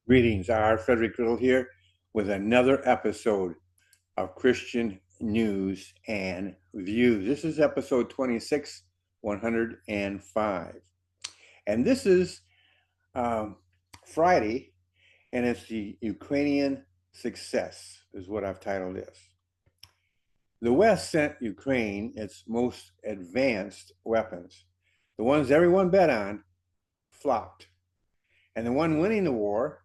Greetings, R. Frederick Riddle here with another episode of Christian News and Views. This is episode 26, 105. And this is Friday, and it's the Ukrainian success, is what I've titled this. The West sent Ukraine its most advanced weapons. The ones everyone bet on flopped. And the one winning the war,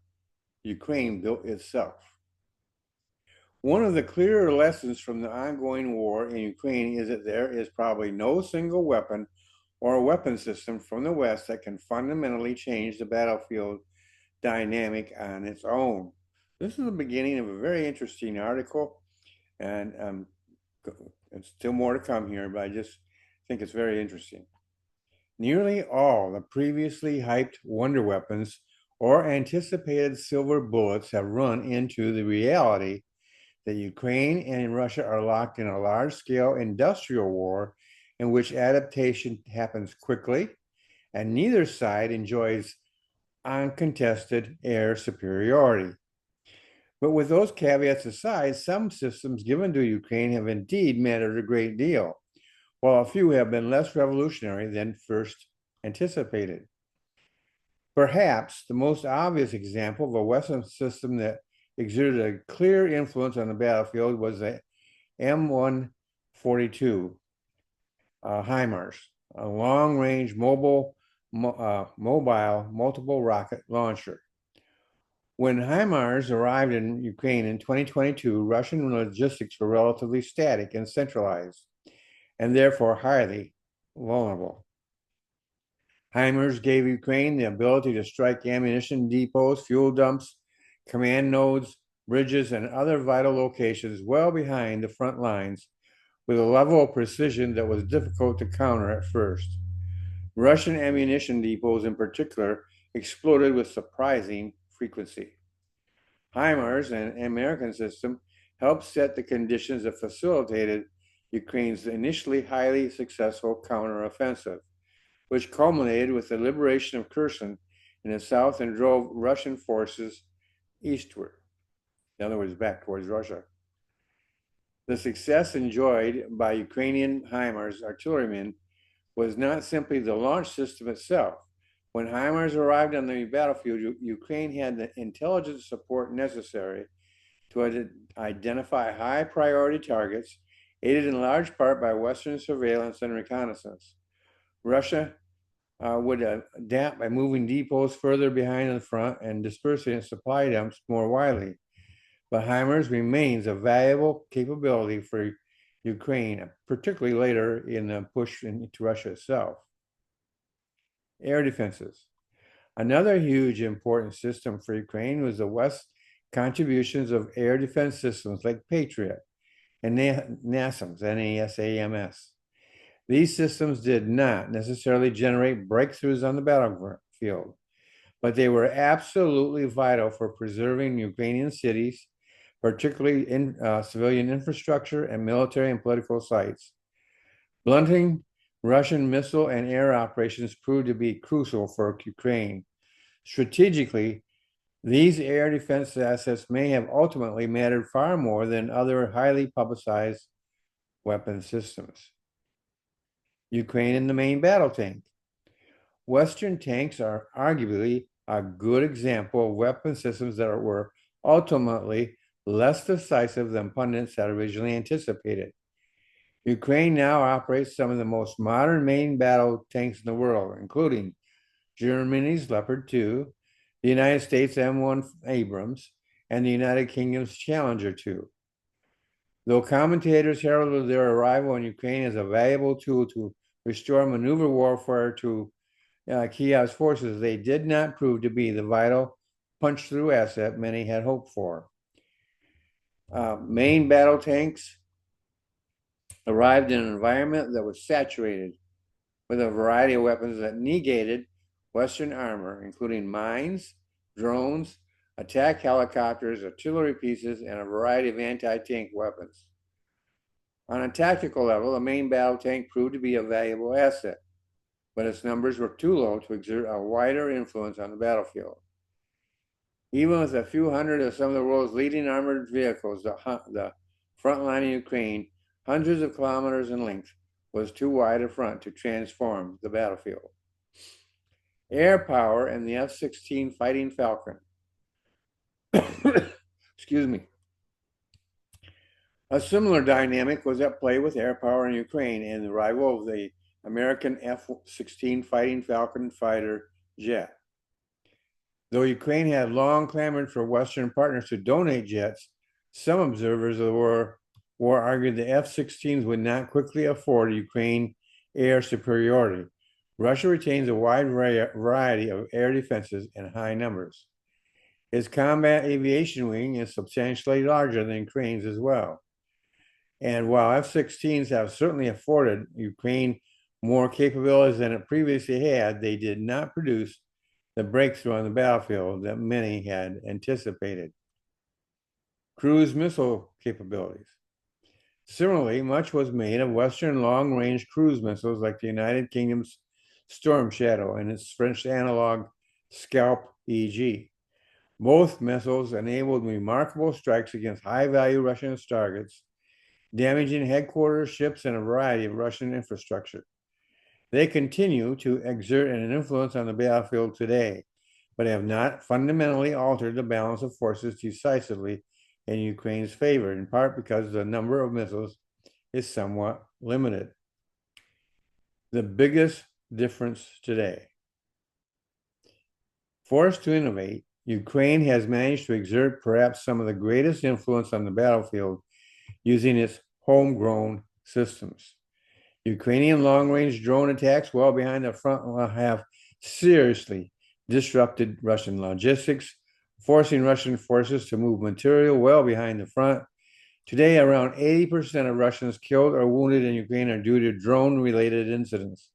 Ukraine built itself. One of the clearer lessons from the ongoing war in Ukraine is that there is probably no single weapon or weapon system from the West that can fundamentally change the battlefield dynamic on its own. This is the beginning of a very interesting article, and it's still more to come here, but I just think it's very interesting. Nearly all the previously hyped wonder weapons or anticipated silver bullets have run into the reality that Ukraine and Russia are locked in a large-scale industrial war in which adaptation happens quickly, and neither side enjoys uncontested air superiority. But with those caveats aside, some systems given to Ukraine have indeed mattered a great deal, while a few have been less revolutionary than first anticipated. Perhaps the most obvious example of a Western system that exerted a clear influence on the battlefield was the M142 HIMARS, a long-range mobile multiple rocket launcher. When HIMARS arrived in Ukraine in 2022, Russian logistics were relatively static and centralized, and therefore highly vulnerable. HIMARS gave Ukraine the ability to strike ammunition depots, fuel dumps, command nodes, bridges, and other vital locations well behind the front lines with a level of precision that was difficult to counter at first. Russian ammunition depots in particular exploded with surprising frequency. HIMARS, an American system, helped set the conditions that facilitated Ukraine's initially highly successful counteroffensive, which culminated with the liberation of Kherson in the south and drove Russian forces eastward. In other words, back towards Russia. The success enjoyed by Ukrainian HIMARS artillerymen was not simply the launch system itself. When HIMARS arrived on the battlefield, Ukraine had the intelligence support necessary to identify high priority targets, aided in large part by Western surveillance and reconnaissance. Russia would adapt by moving depots further behind the front and dispersing supply dumps more widely. But HIMARS remains a valuable capability for Ukraine, particularly later in the push into Russia itself. Air defenses. Another huge important system for Ukraine was the West's contributions of air defense systems like Patriot and NASAMS, NASAMS. These systems did not necessarily generate breakthroughs on the battlefield, but they were absolutely vital for preserving Ukrainian cities, particularly in civilian infrastructure and military and political sites. Blunting Russian missile and air operations proved to be crucial for Ukraine. Strategically, these air defense assets may have ultimately mattered far more than other highly publicized weapon systems. Ukraine and the main battle tank. Western tanks are arguably a good example of weapon systems that were ultimately less decisive than pundits had originally anticipated. Ukraine now operates some of the most modern main battle tanks in the world, including Germany's Leopard 2, the United States M1 Abrams, and the United Kingdom's Challenger 2. Though commentators heralded their arrival in Ukraine as a valuable tool to restore maneuver warfare to Kiev's forces, they did not prove to be the vital punch-through asset many had hoped for. Main battle tanks arrived in an environment that was saturated with a variety of weapons that negated Western armor, including mines, drones, attack helicopters, artillery pieces, and a variety of anti-tank weapons. On a tactical level, the main battle tank proved to be a valuable asset, but its numbers were too low to exert a wider influence on the battlefield. Even with a few hundred of some of the world's leading armored vehicles, the front line in Ukraine, hundreds of kilometers in length, was too wide a front to transform the battlefield. Air power and the F-16 Fighting Falcon. Excuse me. A similar dynamic was at play with air power in Ukraine and the arrival of the American F-16 Fighting Falcon fighter jet. Though Ukraine had long clamored for Western partners to donate jets, some observers of the war argued the F-16s would not quickly afford Ukraine air superiority. Russia retains a wide variety of air defenses in high numbers. Its combat aviation wing is substantially larger than Ukraine's as well. And while F-16s have certainly afforded Ukraine more capabilities than it previously had, they did not produce the breakthrough on the battlefield that many had anticipated. Cruise missile capabilities. Similarly, much was made of Western long-range cruise missiles like the United Kingdom's Storm Shadow and its French analog Scalp EG. Both missiles enabled remarkable strikes against high-value Russian targets, damaging headquarters, ships, and a variety of Russian infrastructure. They continue to exert an influence on the battlefield today, but have not fundamentally altered the balance of forces decisively in Ukraine's favor, in part because the number of missiles is somewhat limited. The biggest difference today. Forced to innovate, Ukraine has managed to exert perhaps some of the greatest influence on the battlefield using its homegrown systems. Ukrainian long-range drone attacks well behind the front have seriously disrupted Russian logistics, forcing Russian forces to move material well behind the front. Today, around 80% of Russians killed or wounded in Ukraine are due to drone-related incidents.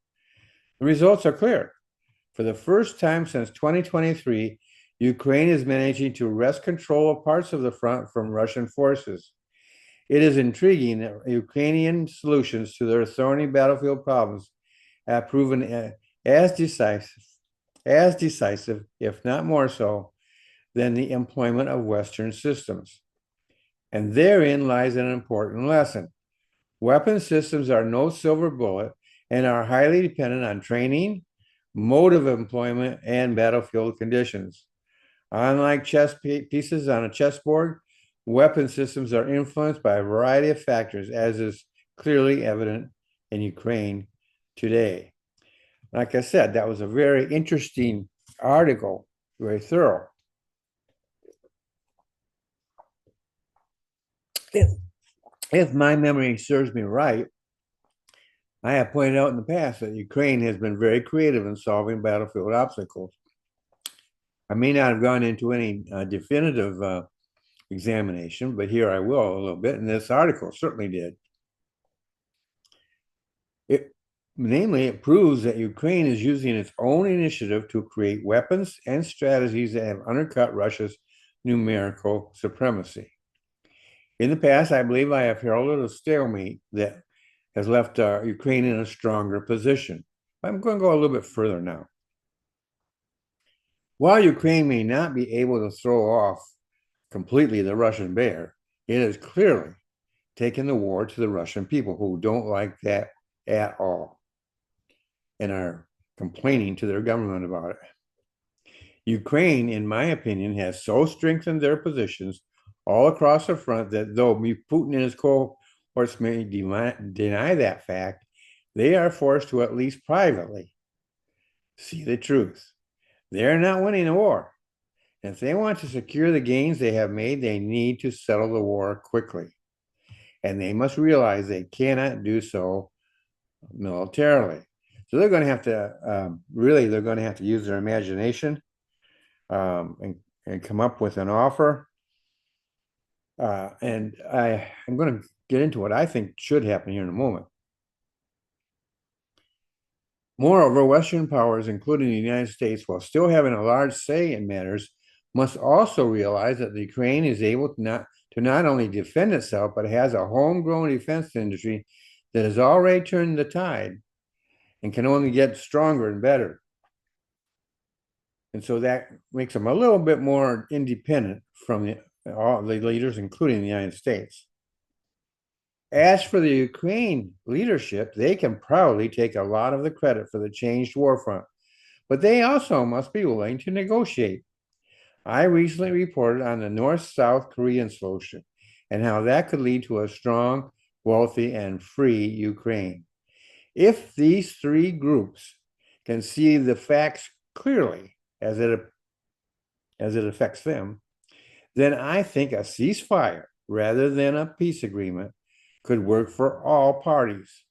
The results are clear. For the first time since 2023, Ukraine is managing to wrest control of parts of the front from Russian forces. It is intriguing that Ukrainian solutions to their thorny battlefield problems have proven as decisive, if not more so, than the employment of Western systems. And therein lies an important lesson. Weapon systems are no silver bullet and are highly dependent on training, mode of employment, and battlefield conditions. Unlike chess pieces on a chessboard, weapon systems are influenced by a variety of factors, as is clearly evident in Ukraine today. Like I said, that was a very interesting article, very thorough. If my memory serves me right, I have pointed out in the past that Ukraine has been very creative in solving battlefield obstacles. I may not have gone into any definitive examination, but here I will a little bit, and this article certainly did. Namely, it proves that Ukraine is using its own initiative to create weapons and strategies that have undercut Russia's numerical supremacy. In the past, I believe I have heralded a stalemate that has left Ukraine in a stronger position. I'm going to go a little bit further now. While Ukraine may not be able to throw off completely the Russian bear, it has clearly taken the war to the Russian people, who don't like that at all and are complaining to their government about it. Ukraine, in my opinion, has so strengthened their positions all across the front that though Putin and his cohorts may deny that fact, they are forced to at least privately see the truth. They're not winning the war. If they want to secure the gains they have made, they need to settle the war quickly. And they must realize they cannot do so militarily. So they're going to have to, they're going to have to use their imagination and come up with an offer. And I'm going to get into what I think should happen here in a moment. Moreover, Western powers, including the United States, while still having a large say in matters, must also realize that the Ukraine is able to not only defend itself, but has a homegrown defense industry that has already turned the tide and can only get stronger and better. And so that makes them a little bit more independent from all the leaders, including the United States. As for the Ukraine leadership, they can proudly take a lot of the credit for the changed war front, but they also must be willing to negotiate. I recently reported on the North-South Korean solution and how that could lead to a strong, wealthy, and free Ukraine. If these three groups can see the facts clearly as it affects them, then I think a ceasefire rather than a peace agreement could work for all parties.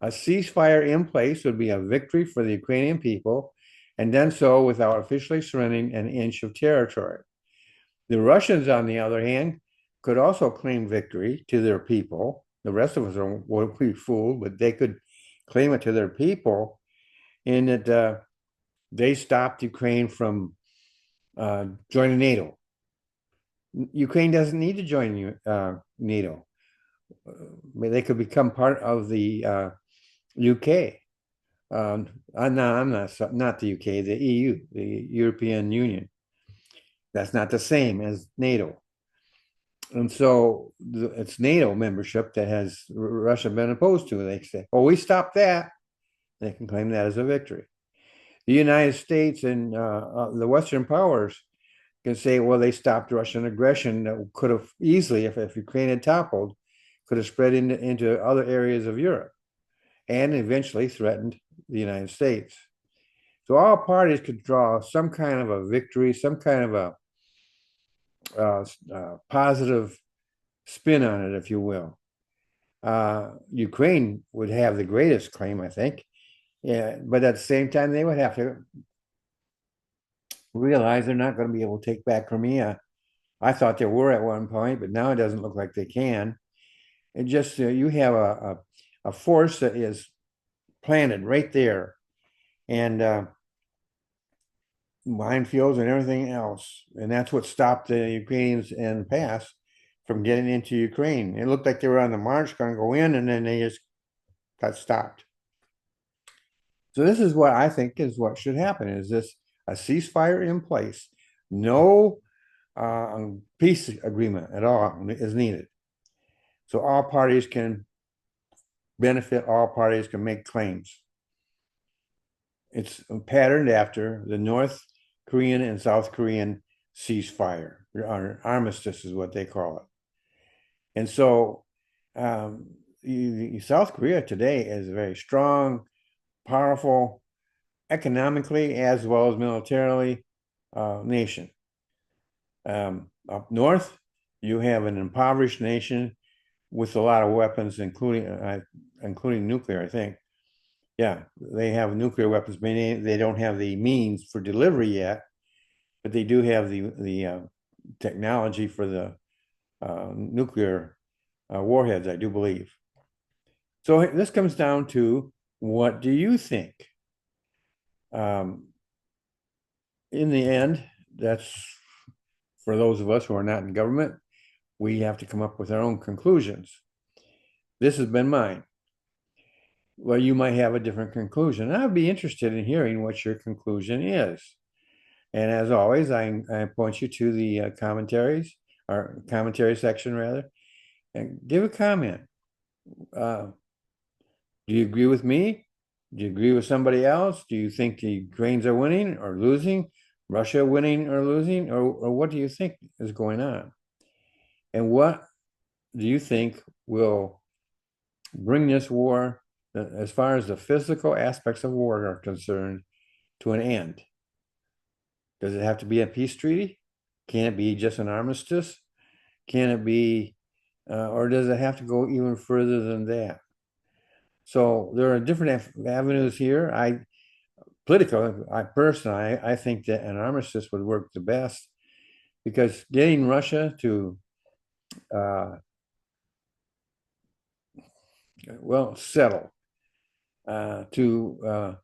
A ceasefire in place would be a victory for the Ukrainian people, and done so without officially surrendering an inch of territory. The Russians, on the other hand, could also claim victory to their people. The rest of us won't be fooled, but they could claim it to their people in that they stopped Ukraine from joining NATO. Ukraine doesn't need to join NATO. They could become part of the UK. I'm not the UK, the EU, the European Union. That's not the same as NATO. And so it's NATO membership that has Russia been opposed to. They say, oh, we stopped that. They can claim that as a victory. The United States and the Western powers can say, well, they stopped Russian aggression that could have easily, if Ukraine had toppled, could have spread into other areas of Europe and eventually threatened the United States. So all parties could draw some kind of a victory, some kind of a positive spin on it, if you will. Ukraine would have the greatest claim, I think. Yeah, but at the same time, they would have to realize they're not going to be able to take back Crimea. I thought they were at one point, but now it doesn't look like they can. It just you have a force that is planted right there, and minefields and everything else, and that's what stopped the Ukrainians in the past from getting into Ukraine. It looked like they were on the march, going to go in, and then they just got stopped. So this is what I think is what should happen: is this a ceasefire in place? No peace agreement at all is needed. So all parties can benefit, all parties can make claims. It's patterned after the North Korean and South Korean ceasefire, or armistice is what they call it. And so South Korea today is a very strong, powerful, economically as well as militarily nation. Up north, you have an impoverished nation with a lot of weapons, including nuclear, I think. Yeah, they have nuclear weapons. They don't have the means for delivery yet, but they do have the technology for the nuclear warheads, I do believe. So this comes down to, what do you think? In the end, that's for those of us who are not in government, we have to come up with our own conclusions. This has been mine. Well, you might have a different conclusion. I'd be interested in hearing what your conclusion is. And as always, I point you to the commentaries, or commentary section rather, and give a comment. Do you agree with me? Do you agree with somebody else? Do you think the Ukrainians are winning or losing? Russia winning or losing? Or what do you think is going on? And what do you think will bring this war, as far as the physical aspects of war are concerned, to an end? Does it have to be a peace treaty? Can it be just an armistice? Can it be, or does it have to go even further than that? So there are different avenues here. I personally, I think that an armistice would work the best, because getting Russia to, settle, to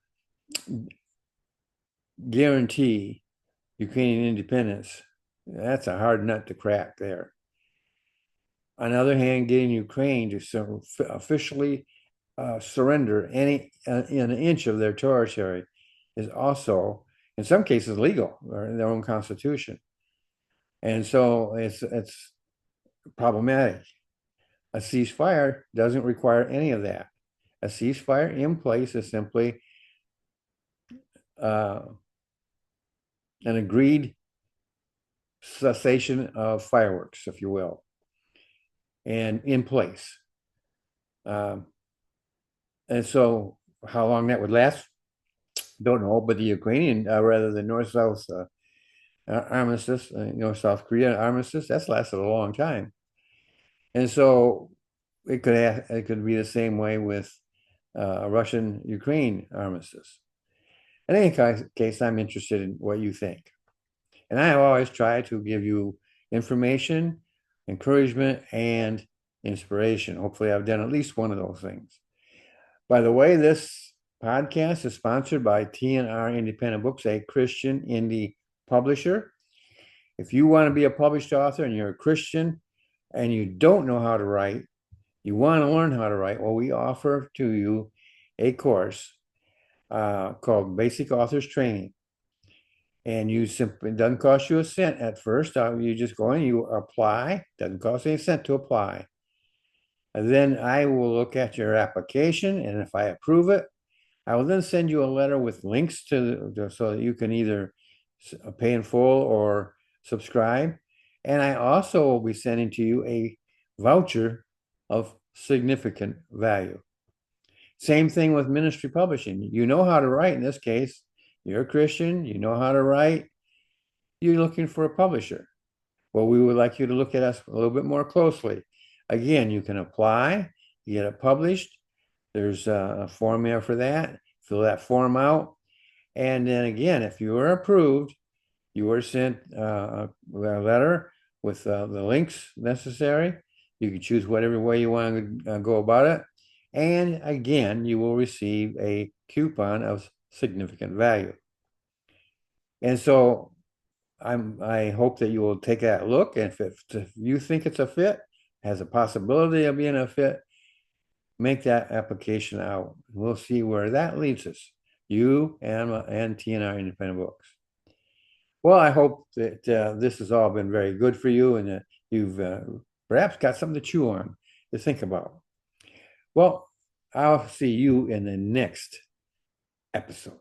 guarantee Ukrainian independence, that's a hard nut to crack there. On the other hand, getting Ukraine to officially surrender an inch of their territory is also in some cases legal, or in their own constitution. And so it's problematic. A ceasefire doesn't require any of that. A ceasefire in place is simply an agreed cessation of fireworks, if you will, and in place. And so how long that would last, don't know. But the Ukrainian, rather the North-South armistice, South Korea armistice, that's lasted a long time. And so it could be the same way with a Russian-Ukraine armistice. In any case, I'm interested in what you think. And I always try to give you information, encouragement, and inspiration. Hopefully, I've done at least one of those things. By the way, this podcast is sponsored by TNR Independent Books, a Christian indie publisher. If you want to be a published author and you're a Christian and you don't know how to write, you want to learn how to write, well, we offer to you a course called Basic Authors Training. And it doesn't cost you a cent at first. You just go in, you apply. Doesn't cost any cent to apply. And then I will look at your application, and if I approve it, I will then send you a letter with links so that you can either pay in full or subscribe. And I also will be sending to you a voucher of significant value. Same thing with ministry publishing. You know how to write in this case. You're a Christian, you know how to write, you're looking for a publisher. Well, we would like you to look at us a little bit more closely. Again, you can apply, you get it published. There's a form there for that. Fill that form out. And then again, if you are approved, you are sent a letter with the links necessary. You can choose whatever way you want to go about it. And again, you will receive a coupon of significant value. And so I hope that you will take that look. And if you think it's a fit, has a possibility of being a fit, make that application out. We'll see where that leads us. You and TNR Independent Books. Well, I hope that this has all been very good for you and that you've perhaps got something to chew on, to think about. Well, I'll see you in the next episode.